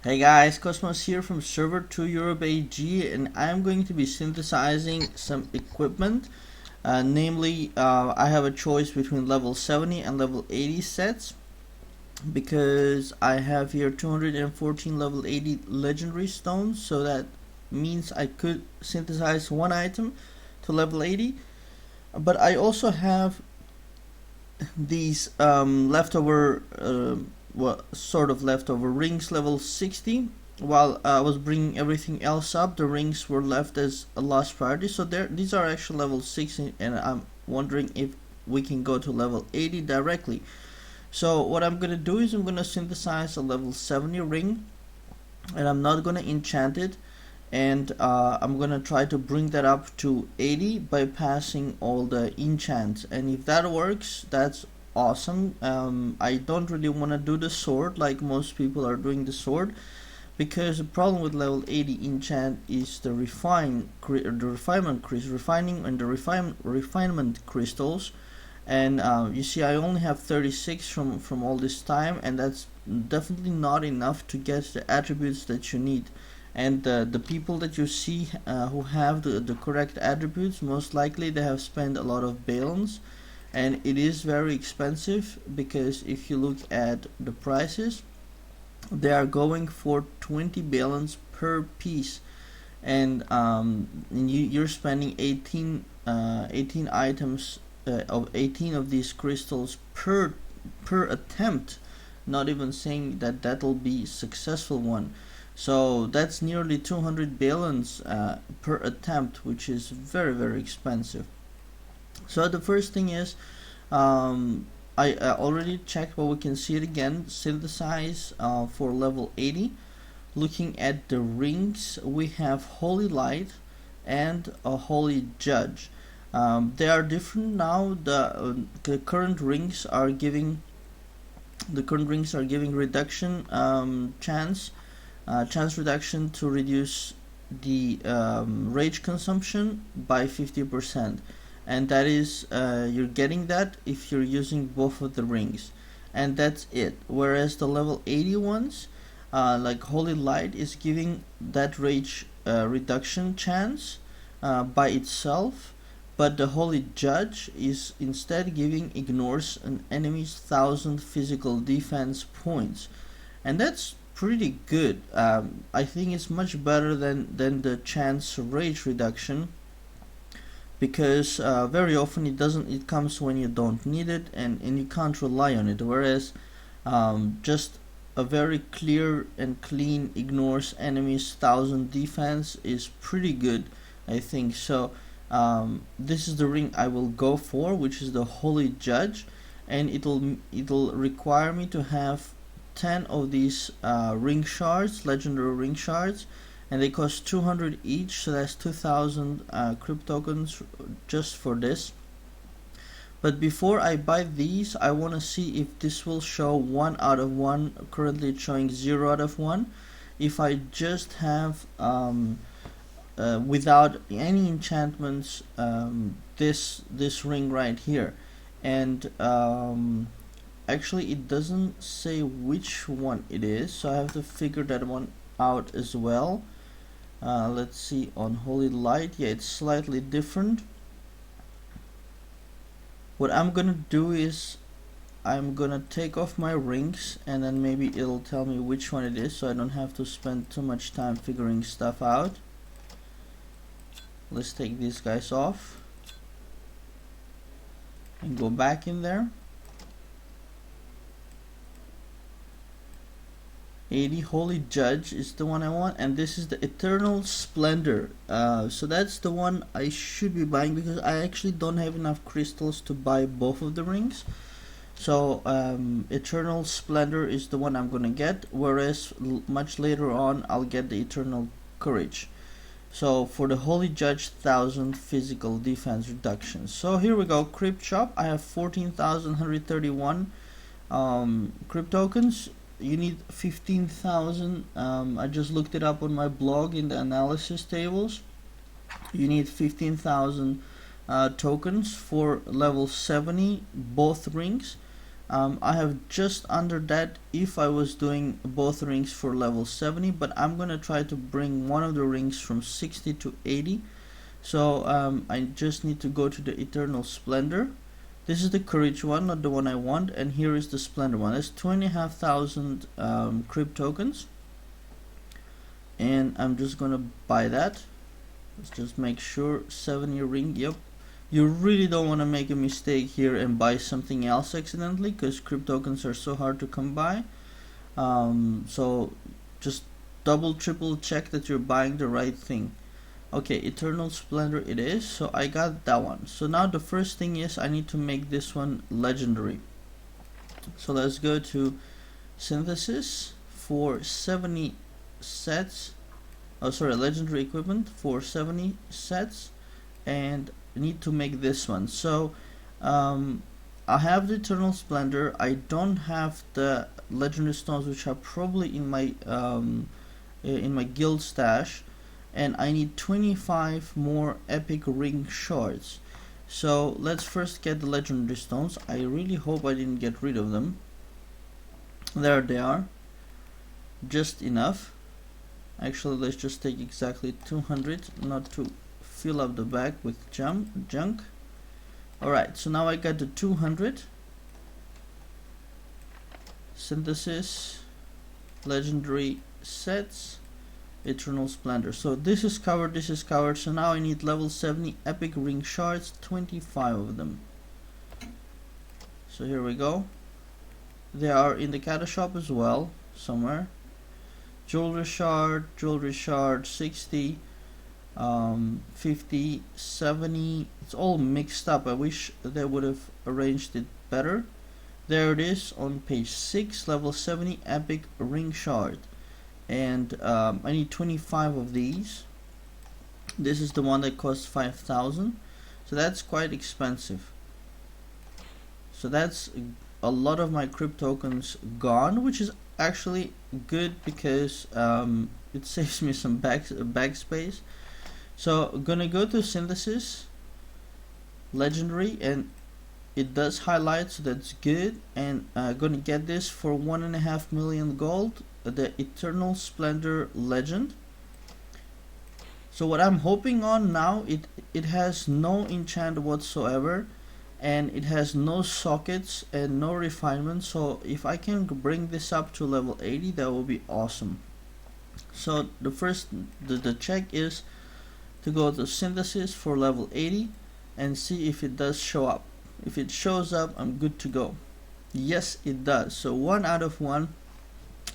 Hey guys, Cosmos here from server 2 Europe AG, and I'm going to be synthesizing some equipment. Namely, I have a choice between level 70 and level 80 sets because I have here 214 level 80 legendary stones, so that means I could synthesize one item to level 80. But I also have these leftover sort of leftover rings level 60. While I was bringing everything else up, the rings were left as a last priority, so these are actually level 60, and I'm wondering if we can go to level 80 directly. So what I'm gonna do is I'm gonna synthesize a level 70 ring, and I'm not gonna enchant it, and I'm gonna try to bring that up to 80 by passing all the enchants, and if that works, that's awesome. I don't really want to do the sword like most people are doing the sword, because the problem with level 80 enchant is the refinement refining and the refinement crystals, and you see I only have 36 from all this time, and that's definitely not enough to get the attributes that you need. And the people that you see who have the correct attributes, most likely they have spent a lot of balance, and it is very expensive, because if you look at the prices, they are going for 20 balance per piece, and you're spending 18 items of 18 of these crystals per attempt, not even saying that that'll be successful one. So that's nearly 200 balance per attempt, which is very expensive. So the first thing is, I already checked, but we can see it again. Synthesize for level 80. Looking at the rings, we have Holy Light and a Holy Judge. They are different now. The current rings are giving reduction chance reduction to reduce the rage consumption by 50%, and that is you're getting that if you're using both of the rings, and that's it. Whereas the level 80 ones, like Holy Light, is giving that rage reduction chance by itself, but the Holy Judge is instead ignores an enemy's 1,000 physical defense points, and that's pretty good. I think it's much better than the chance rage reduction, because very often it comes when you don't need it, and you can't rely on it, whereas just a very clear and clean ignores enemies 1,000 defense is pretty good, I think. So this is the ring I will go for, which is the Holy Judge, and it'll require me to have 10 of these ring shards, legendary ring shards, and they cost 200 each, so that's 2,000 crypt tokens just for this. But before I buy these, I want to see if this will show 1 out of 1. Currently it's showing 0 out of 1. If I just have without any enchantments, this ring right here, and actually it doesn't say which one it is, so I have to figure that one out as well. Let's see, on Holy Light, yeah, it's slightly different. What I'm gonna do is I'm gonna take off my rings, and then maybe it'll tell me which one it is, so I don't have to spend too much time figuring stuff out. Let's take these guys off and go back in there. 80 Holy Judge is the one I want, and this is the Eternal Splendor. So that's the one I should be buying, because I actually don't have enough crystals to buy both of the rings. So Eternal Splendor is the one I'm gonna get, whereas much later on I'll get the Eternal Courage. So for the Holy Judge, 1,000 physical defense reduction. So here we go, Crypt Shop. I have 14,131 crypt tokens. You need 15,000. I just looked it up on my blog in the analysis tables. You need 15,000 tokens for level 70 both rings. I have just under that if I was doing both rings for level 70, but I'm gonna try to bring one of the rings from 60 to 80. So I just need to go to the Eternal Splendor. This is the Courage one, not the one I want, and here is the Splendor one. That's 2,500 crypt tokens, and I'm just gonna buy that. Let's just make sure 70 ring. Yep, you really don't want to make a mistake here and buy something else accidentally, because crypt tokens are so hard to come by. So just double triple check that you're buying the right thing. Okay, Eternal Splendor it is, so I got that one. So now the first thing is I need to make this one legendary. So let's go to synthesis for 70 sets. Oh sorry, legendary equipment for 70 sets, and I need to make this one. So I have the Eternal Splendor. I don't have the legendary stones, which are probably in my guild stash, and I need 25 more epic ring shards. So let's first get the legendary stones. I really hope I didn't get rid of them. There they are, just enough. Actually, let's just take exactly 200, not to fill up the bag with junk. Alright, so now I got the 200. Synthesis, legendary sets, Eternal Splendor. So this is covered, this is covered. So now I need level 70 epic ring shards, 25 of them. So here we go. They are in the Kata shop as well, somewhere. Jewelry shard, 60, 50, 70. It's all mixed up. I wish they would have arranged it better. There it is on page 6, level 70 epic ring shard. And I need 25 of these. This is the one that costs 5,000, so that's quite expensive. So that's a lot of my crypt tokens gone, which is actually good because it saves me some bag space. So I'm gonna go to synthesis, legendary, and it does highlight, so that's good. And gonna get this for 1.5 million gold, the Eternal Splendor legend. So what I'm hoping on now, it has no enchant whatsoever, and it has no sockets and no refinement. So if I can bring this up to level 80, that will be awesome. So the first the check is to go to synthesis for level 80 and see if it does show up. If it shows up, I'm good to go. Yes, it does. So 1 out of 1,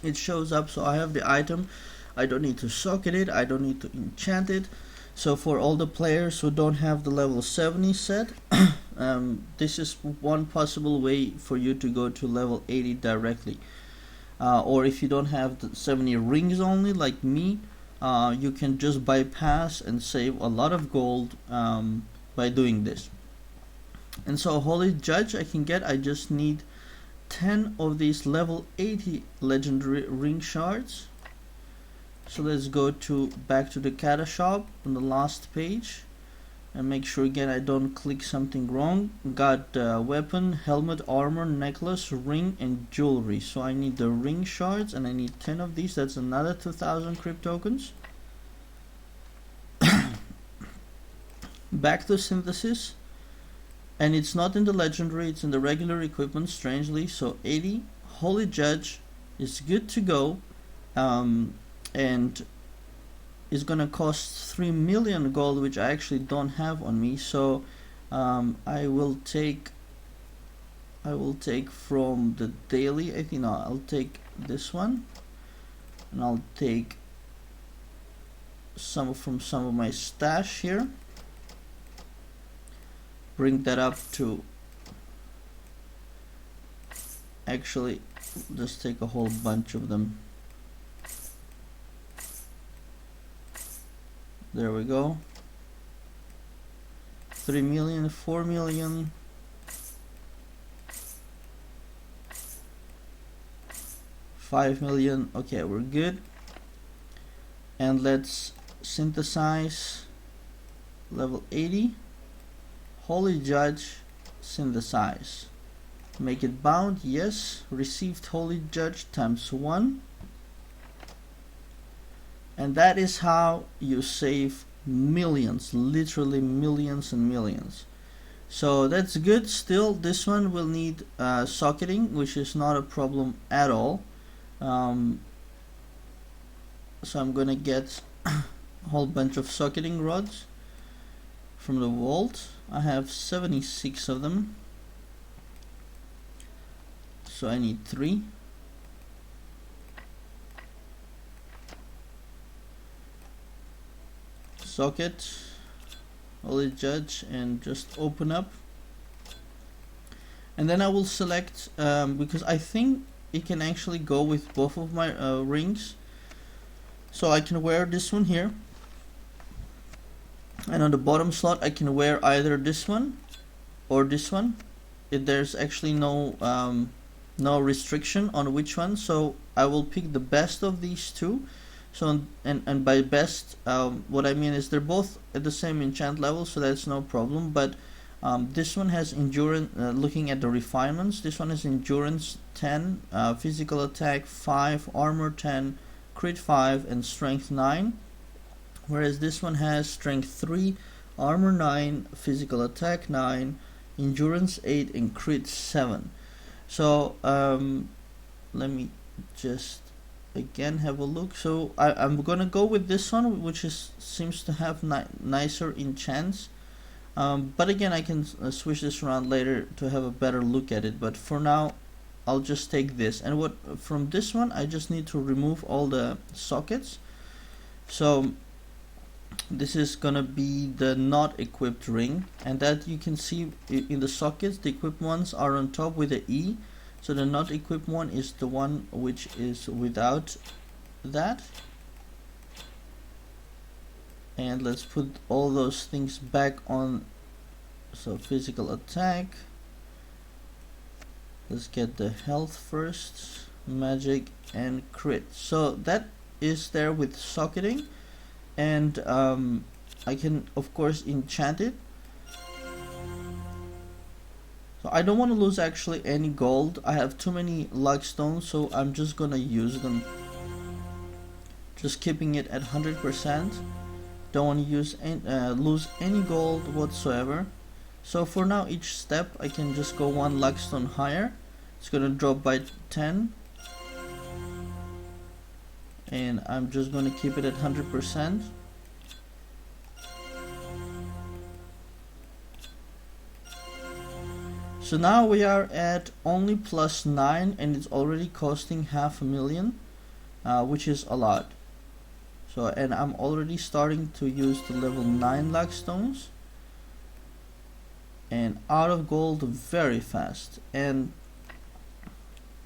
it shows up. So I have the item. I don't need to socket it, I don't need to enchant it. So for all the players who don't have the level 70 set, this is one possible way for you to go to level 80 directly. Or if you don't have the 70 rings only like me, you can just bypass and save a lot of gold by doing this. And so Holy Judge I just need 10 of these level 80 legendary ring shards. So let's go back to the Kata shop on the last page and make sure again I don't click something wrong. Got weapon, helmet, armor, necklace, ring, and jewelry. So I need the ring shards and I need 10 of these. That's another 2,000 crypt tokens. Back to synthesis, and it's not in the legendary, it's in the regular equipment, strangely. So 80 Holy Judge is good to go, and is gonna cost 3 million gold, which I actually don't have on me. So I will take from the daily, I think. No, I'll take this one, and I'll take some of my stash here. Bring that up to, actually just take a whole bunch of them. There we go. 3 million, 4 million, 5 million. Okay, we're good. And let's synthesize level 80. Holy Judge, synthesize. Make it bound, yes. Received Holy Judge times 1. And that is how you save millions, literally millions and millions. So that's good. Still, this one will need socketing, which is not a problem at all. So I'm gonna get a whole bunch of socketing rods from the vault. I have 76 of them, so I need 3. Socket, Holy Judge, and just open up. And then I will select, because I think it can actually go with both of my rings. So I can wear this one here, and on the bottom slot I can wear either this one or this one. There's actually no restriction on which one, so I will pick the best of these two. So and by best, what I mean is they're both at the same enchant level, so that's no problem. But this one has endurance. Looking at the refinements, this one has endurance 10, physical attack 5, armor 10, crit 5, and strength 9. Whereas this one has strength 3, armor 9, physical attack 9, endurance 8, and crit 7. So let me just again have a look. So I'm gonna go with this one, which seems to have nicer enchants, but again I can switch this around later to have a better look at it. But for now I'll just take this, and from this one I just need to remove all the sockets. So this is gonna be the not equipped ring, and that you can see in the sockets, the equipped ones are on top with the E. So the not equipped one is the one which is without that. And let's put all those things back on. So physical attack. Let's get the health first, magic, and crit. So that is there with socketing, and I can of course enchant it. So I don't want to lose actually any gold. I have too many luck stones, so I'm just gonna use them. Just keeping it at 100%. Don't want to lose any gold whatsoever. So for now, each step I can just go 1 luck stone higher. It's gonna drop by 10, and I'm just gonna keep it at 100%. So now we are at only +9, and it's already costing 500,000, which is a lot. So, and I'm already starting to use the level 9 luck stones, and out of gold very fast. And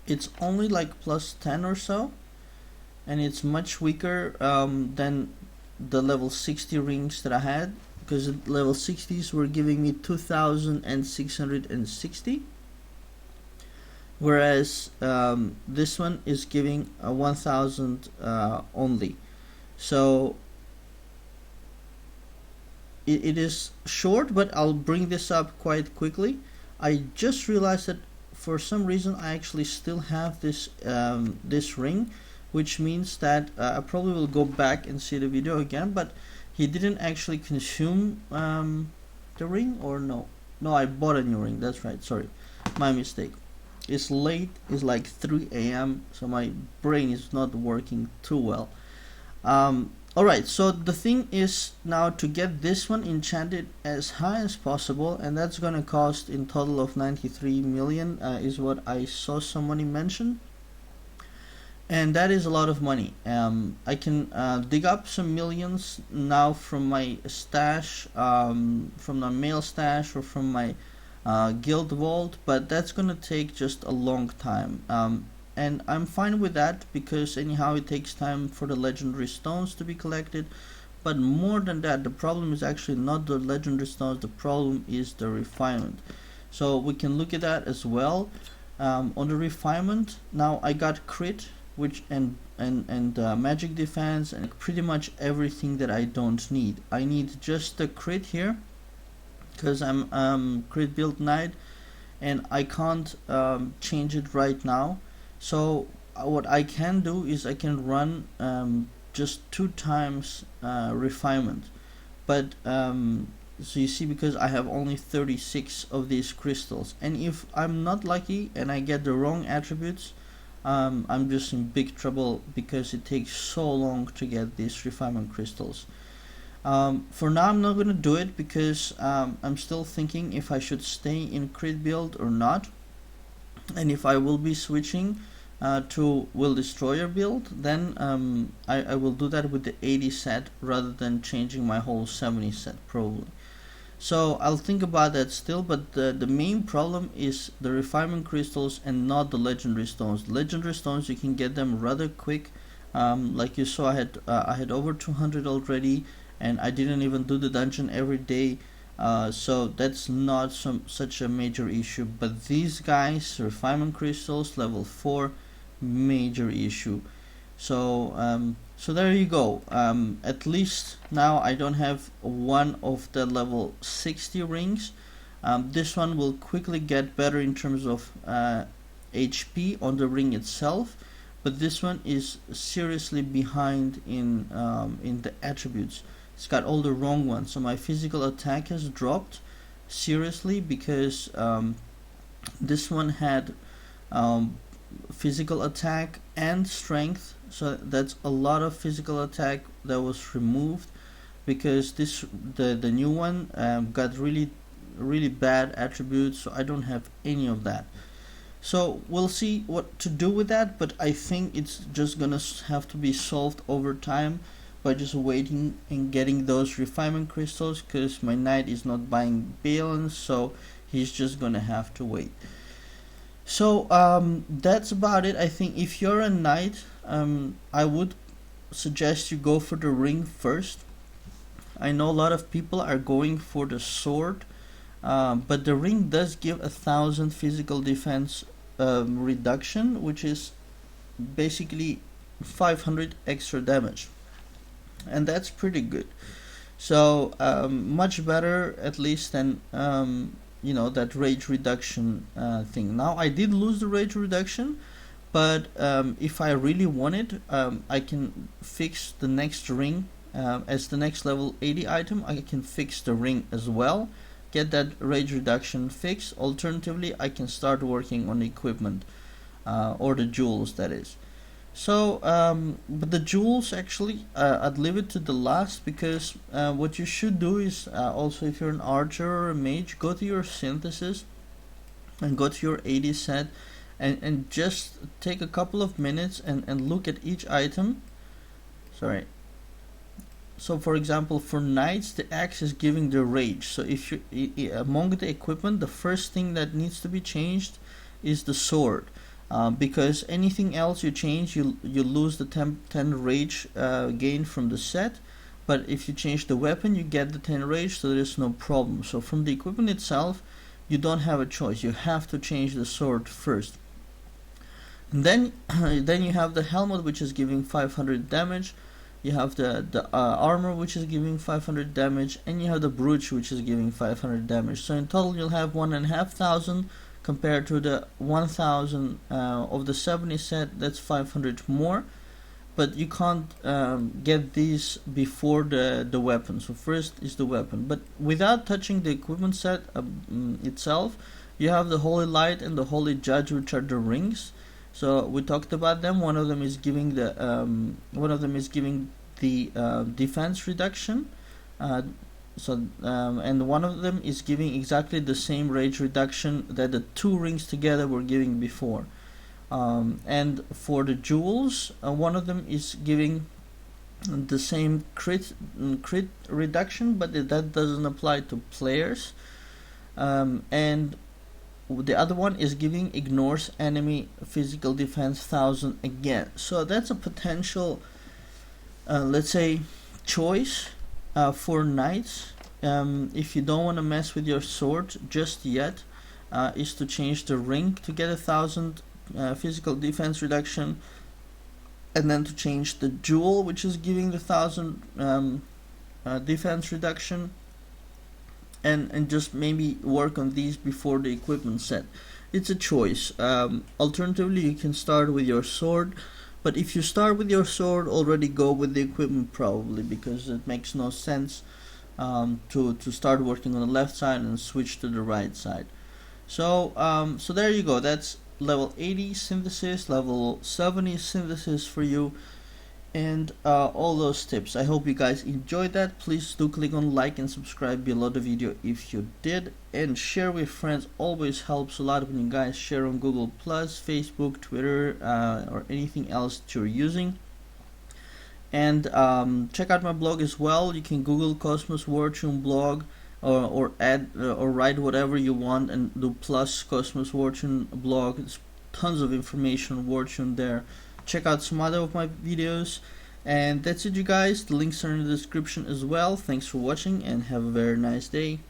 it's only like +10 or so, and it's much weaker than the level 60 rings that I had, because the level 60s were giving me 2,660, whereas this one is giving 1,000 only. So it is short, but I'll bring this up quite quickly. I just realized that for some reason I actually still have this this ring, which means that I probably will go back and see the video again, but he didn't actually consume the ring, or no, I bought a new ring, that's right, sorry, my mistake. It's late, it's like 3 a.m, so my brain is not working too well. Alright, so the thing is now to get this one enchanted as high as possible, and that's gonna cost in total of 93 million, is what I saw somebody mention. And that is a lot of money. I can dig up some millions now from my stash, from my mail stash, or from my guild vault, but that's gonna take just a long time. And I'm fine with that, because anyhow it takes time for the legendary stones to be collected. But more than that, the problem is actually not the legendary stones, the problem is the refinement. So we can look at that as well. On the refinement, now I got crit, which and magic defense, and pretty much everything that I don't need. I need just the crit here, because I'm crit build knight, and I can't change it right now. So what I can do is I can run just 2 times refinement, but so you see, because I have only 36 of these crystals, and if I'm not lucky and I get the wrong attributes, I'm just in big trouble because it takes so long to get these refinement crystals. For now I'm not gonna do it because I'm still thinking if I should stay in crit build or not, and if I will be switching to Will Destroyer build, then I will do that with the 80 set rather than changing my whole 70 set probably. So I'll think about that still, but the main problem is the refinement crystals and not the legendary stones. The legendary stones, you can get them rather quick. Like you saw, I had over 200 already, and I didn't even do the dungeon every day. So that's not such a major issue. But these guys, refinement crystals, level 4, major issue. So so there you go. At least now I don't have one of the level 60 rings. This one will quickly get better in terms of HP on the ring itself, but this one is seriously behind in the attributes. It's got all the wrong ones. So my physical attack has dropped seriously because this one had physical attack and strength, so that's a lot of physical attack that was removed because the new one got really bad attributes, so I don't have any of that. So we'll see what to do with that, but I think it's just gonna have to be solved over time by just waiting and getting those refinement crystals, because my knight is not buying balance, so he's just gonna have to wait. So that's about it. I think if you're a knight, I would suggest you go for the ring first. I know a lot of people are going for the sword, but the ring does give 1,000 physical defense reduction, which is basically 500 extra damage, and that's pretty good. So much better at least than that rage reduction thing. Now I did lose the rage reduction, but if I really want it, I can fix the next ring as the next level 80 item. I can fix the ring as well, get that rage reduction fixed. Alternatively, I can start working on the equipment or the jewels, that is. So but the jewels, actually I'd leave it to the last, because what you should do is also, if you're an archer or a mage, go to your synthesis and go to your 80 set and just take a couple of minutes and look at each item. Sorry. So for example, for knights, the axe is giving the rage. So if you among the equipment, the first thing that needs to be changed is the sword. Because anything else you change, you lose the 10 rage gain from the set, but if you change the weapon, you get the 10 rage, so there's no problem. So from the equipment itself, you don't have a choice. You have to change the sword first. And then you have the helmet, which is giving 500 damage. You have the armor, which is giving 500 damage, and you have the brooch, which is giving 500 damage. So in total, you'll have 1,500 compared to the 1,000 of the 70 set. That's 500 more, but you can't get these before the weapon. So first is the weapon, but without touching the equipment set itself, you have the Holy Light and the Holy Judge, which are the rings. So we talked about them. One of them is giving the defense reduction. And one of them is giving exactly the same rage reduction that the 2 rings together were giving before. And for the jewels, one of them is giving the same crit reduction, but that doesn't apply to players. And the other one is giving ignores enemy physical defense 1,000 again. So that's a potential, let's say, choice for knights, if you don't want to mess with your sword just yet, is to change the ring to get 1,000 physical defense reduction, and then to change the jewel, which is giving the 1,000 defense reduction, and just maybe work on these before the equipment set. It's a choice. Alternatively, you can start with your sword, but if you start with your sword, already go with the equipment probably, because it makes no sense to start working on the left side and switch to the right side. So there you go. That's level 80 synthesis, level 70 synthesis for you, and all those tips. I hope you guys enjoyed that. Please do click on like and subscribe below the video if you did, and share with friends. Always helps a lot when you guys share on Google Plus, Facebook, Twitter, or anything else that you're using. And check out my blog as well. You can Google Cosmos Wartune blog, or add or write whatever you want and do plus Cosmos Wartune blog. There's tons of information on Wartune there. Check out some other of my videos, and that's it, you guys. The links are in the description as well. Thanks for watching and have a very nice day.